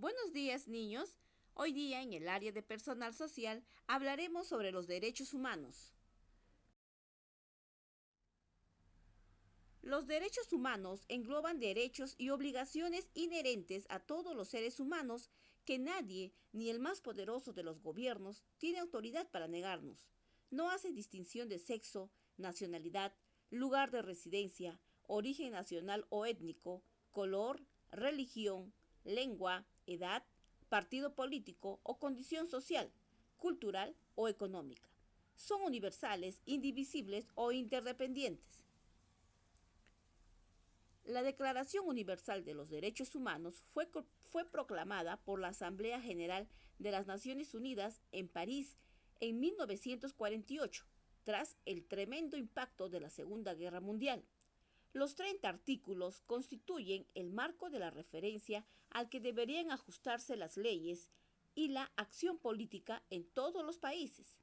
Buenos días, niños. Hoy día en el área de personal social hablaremos sobre los derechos humanos. Los derechos humanos engloban derechos y obligaciones inherentes a todos los seres humanos que nadie, ni el más poderoso de los gobiernos, tiene autoridad para negarnos. No hacen distinción de sexo, nacionalidad, lugar de residencia, origen nacional o étnico, color, religión, lengua, edad, partido político o condición social, cultural o económica. Son universales, indivisibles o interdependientes. La Declaración Universal de los Derechos Humanos fue proclamada por la Asamblea General de las Naciones Unidas en París en 1948, tras el tremendo impacto de la Segunda Guerra Mundial. Los 30 artículos constituyen el marco de la referencia al que deberían ajustarse las leyes y la acción política en todos los países.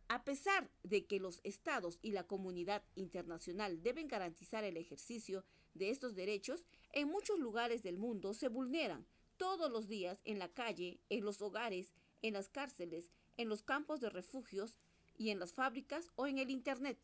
A pesar de que los estados y la comunidad internacional deben garantizar el ejercicio de estos derechos, en muchos lugares del mundo se vulneran todos los días en la calle, en los hogares, en las cárceles, en los campos de refugios y en las fábricas o en el Internet.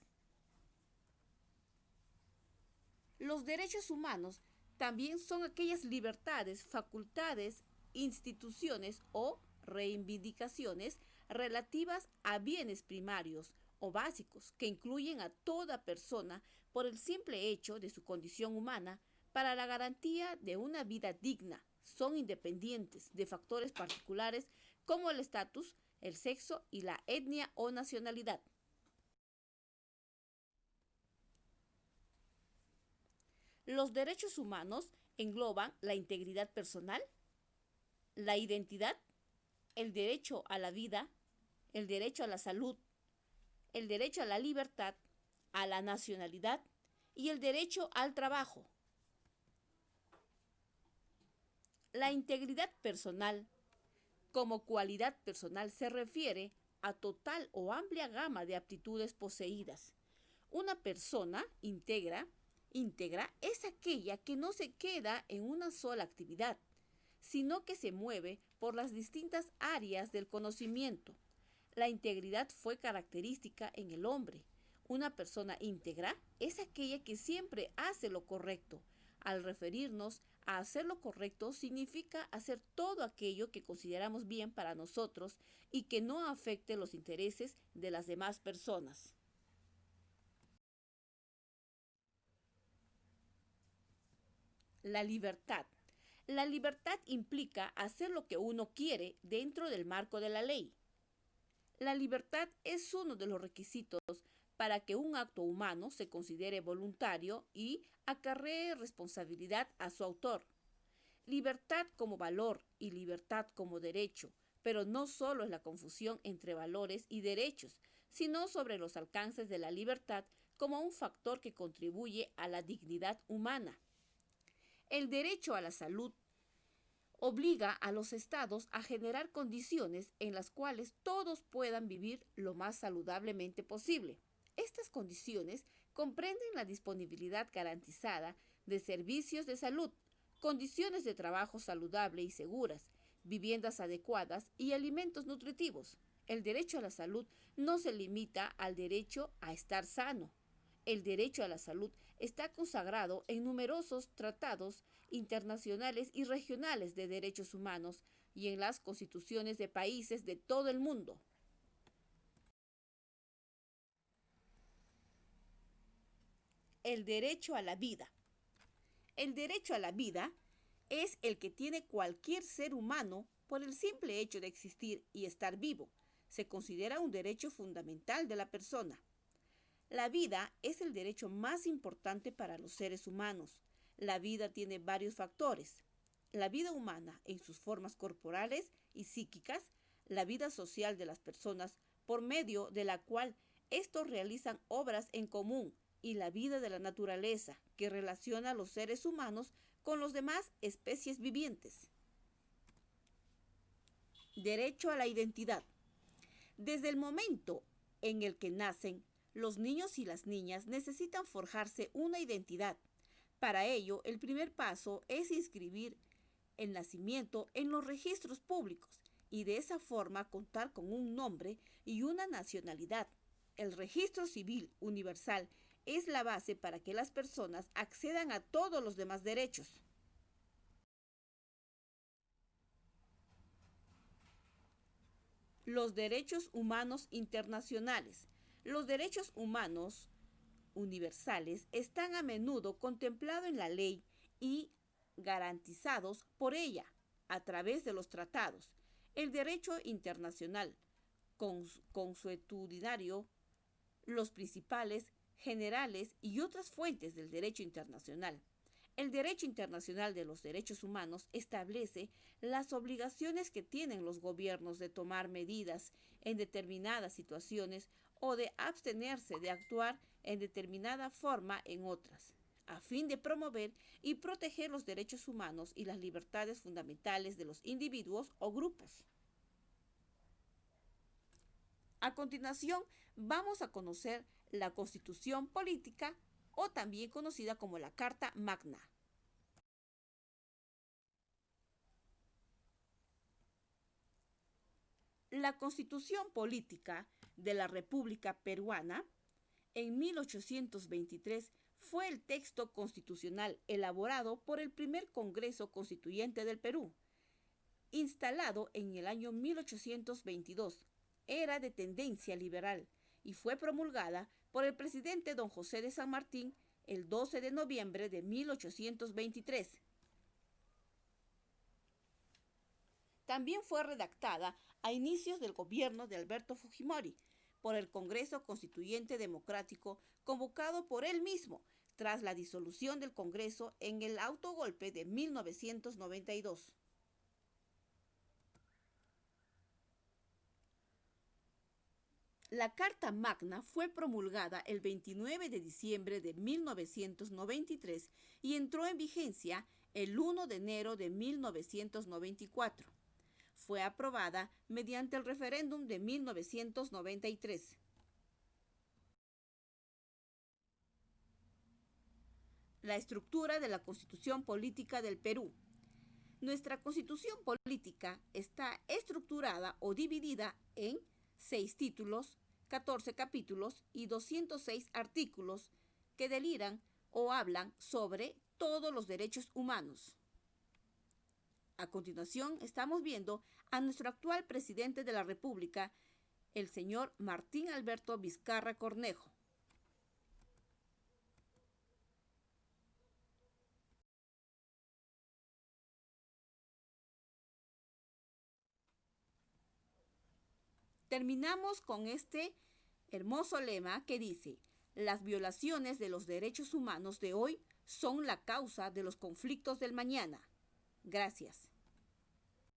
Los derechos humanos también son aquellas libertades, facultades, instituciones o reivindicaciones relativas a bienes primarios o básicos que incluyen a toda persona por el simple hecho de su condición humana para la garantía de una vida digna. Son independientes de factores particulares como el estatus, el sexo y la etnia o nacionalidad. Los derechos humanos engloban la integridad personal, la identidad, el derecho a la vida, el derecho a la salud, el derecho a la libertad, a la nacionalidad y el derecho al trabajo. La integridad personal como cualidad personal se refiere a total o amplia gama de aptitudes poseídas. Una persona íntegra es aquella que no se queda en una sola actividad, sino que se mueve por las distintas áreas del conocimiento. La integridad fue característica en el hombre. Una persona íntegra es aquella que siempre hace lo correcto. Al referirnos a hacer lo correcto significa hacer todo aquello que consideramos bien para nosotros y que no afecte los intereses de las demás personas. La libertad. La libertad implica hacer lo que uno quiere dentro del marco de la ley. La libertad es uno de los requisitos para que un acto humano se considere voluntario y acarree responsabilidad a su autor. Libertad como valor y libertad como derecho, pero no solo es la confusión entre valores y derechos, sino sobre los alcances de la libertad como un factor que contribuye a la dignidad humana. El derecho a la salud obliga a los estados a generar condiciones en las cuales todos puedan vivir lo más saludablemente posible. Estas condiciones comprenden la disponibilidad garantizada de servicios de salud, condiciones de trabajo saludable y seguras, viviendas adecuadas y alimentos nutritivos. El derecho a la salud no se limita al derecho a estar sano. El derecho a la salud está consagrado en numerosos tratados internacionales y regionales de derechos humanos y en las constituciones de países de todo el mundo. El derecho a la vida. El derecho a la vida es el que tiene cualquier ser humano por el simple hecho de existir y estar vivo. Se considera un derecho fundamental de la persona. La vida es el derecho más importante para los seres humanos. La vida tiene varios factores. La vida humana en sus formas corporales y psíquicas, la vida social de las personas por medio de la cual estos realizan obras en común y la vida de la naturaleza que relaciona a los seres humanos con los demás especies vivientes. Derecho a la identidad. Desde el momento en el que nacen, los niños y las niñas necesitan forjarse una identidad. Para ello, el primer paso es inscribir el nacimiento en los registros públicos y de esa forma contar con un nombre y una nacionalidad. El registro civil universal es la base para que las personas accedan a todos los demás derechos. Los derechos humanos internacionales. Los derechos humanos universales están a menudo contemplados en la ley y garantizados por ella a través de los tratados. El derecho internacional consuetudinario, los principales, generales y otras fuentes del derecho internacional. El derecho internacional de los derechos humanos establece las obligaciones que tienen los gobiernos de tomar medidas en determinadas situaciones o de abstenerse de actuar en determinada forma en otras, a fin de promover y proteger los derechos humanos y las libertades fundamentales de los individuos o grupos. A continuación, vamos a conocer la Constitución Política, o también conocida como la Carta Magna. La Constitución Política de la República Peruana en 1823 fue el texto constitucional elaborado por el primer Congreso Constituyente del Perú, instalado en el año 1822. Era de tendencia liberal y fue promulgada por el presidente don José de San Martín el 12 de noviembre de 1823. También fue redactada a inicios del gobierno de Alberto Fujimori por el Congreso Constituyente Democrático convocado por él mismo tras la disolución del Congreso en el autogolpe de 1992. La Carta Magna fue promulgada el 29 de diciembre de 1993 y entró en vigencia el 1 de enero de 1994. Fue aprobada mediante el referéndum de 1993. La estructura de la Constitución Política del Perú. Nuestra Constitución Política está estructurada o dividida en 6 títulos, 14 capítulos y 206 artículos que deliran o hablan sobre todos los derechos humanos. A continuación, estamos viendo a nuestro actual presidente de la República, el señor Martín Alberto Vizcarra Cornejo. Terminamos con este hermoso lema que dice: las violaciones de los derechos humanos de hoy son la causa de los conflictos del mañana. Gracias.